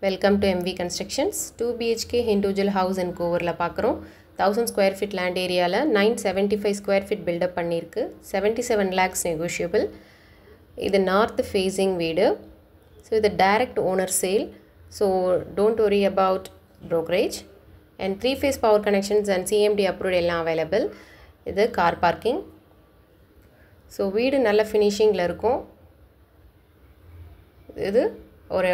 Welcome to MV Constructions. 2 BHK individual house in Kovarla பார்க்குறோம். 1000 square feet land area ல 975 square feet build up பண்ணிருக்கு. 77 lakhs negotiable. இது north facing வீடு. So இது direct owner sale. So don't worry about brokerage. And 3-phase power connections and CMD approved எல்லாம் available. இது car parking. So வீடு நல்ல finishingல இருக்கும். இது ஒரு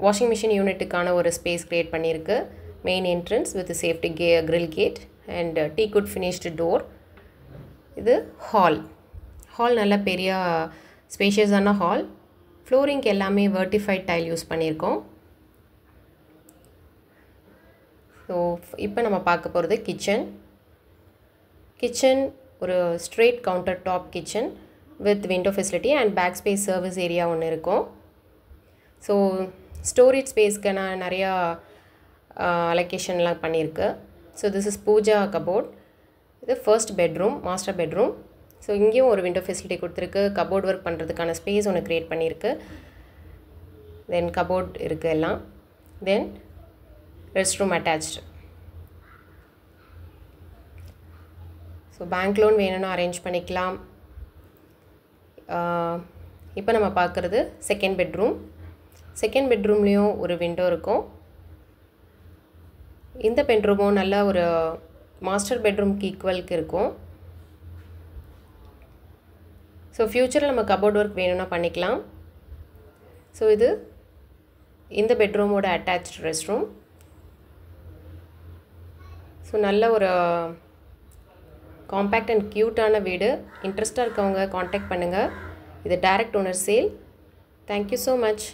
washing machine யூனிட்டுக்கான ஒரு ஸ்பேஸ் கிரியேட் பண்ணியிருக்கு. Main entrance with safety grill gate and teakwood finished door. இது ஹால் நல்ல பெரிய ஸ்பேஷியஸான ஹால். ஃப்ளோரிங்க்கு எல்லாமே வெர்டிஃபைட் டைல் யூஸ் பண்ணியிருக்கோம். ஸோ இப்போ நம்ம பார்க்க போகிறது கிச்சன் ஒரு straight counter top kitchen with window facility and back space service area ஒன்று இருக்கும். ஸோ ஸ்டோரேஜ் ஸ்பேஸ்க்கு நான் நிறையா அலோகேஷன்லாம் பண்ணியிருக்கு. So this is pooja cupboard. இது first bedroom, master bedroom. So இங்கேயும் ஒரு விண்டோ ஃபெசிலிட்டி கொடுத்துருக்கு. கபோர்ட் ஒர்க் பண்ணுறதுக்கான ஸ்பேஸ் ஒன்று க்ரியேட் பண்ணியிருக்கு. தென் கபோர்ட் இருக்குது எல்லாம். Then rest room attached. So bank loan வேணும்னா அரேஞ்ச் பண்ணிக்கலாம். இப்போ நம்ம பார்க்குறது செகண்ட் பெட்ரூம்லேயும் ஒரு விண்டோ இருக்கும். இந்த பெட்ரூமும் நல்ல ஒரு மாஸ்டர் பெட்ரூம்க்கு ஈக்குவலுக்கு இருக்கும். ஸோ ஃப்யூச்சரில் நம்ம கபோர்ட் ஒர்க் வேணும்னா பண்ணிக்கலாம். ஸோ இது இந்த பெட்ரூமோட அட்டாச்ட் ரெஸ்ட் ரூம். ஸோ நல்ல ஒரு காம்பேக்ட் அண்ட் க்யூட்டான வீடு. இன்ட்ரெஸ்டாக இருக்கவங்க காண்டாக்ட் பண்ணுங்கள். இது direct owner sale. Thank you so much.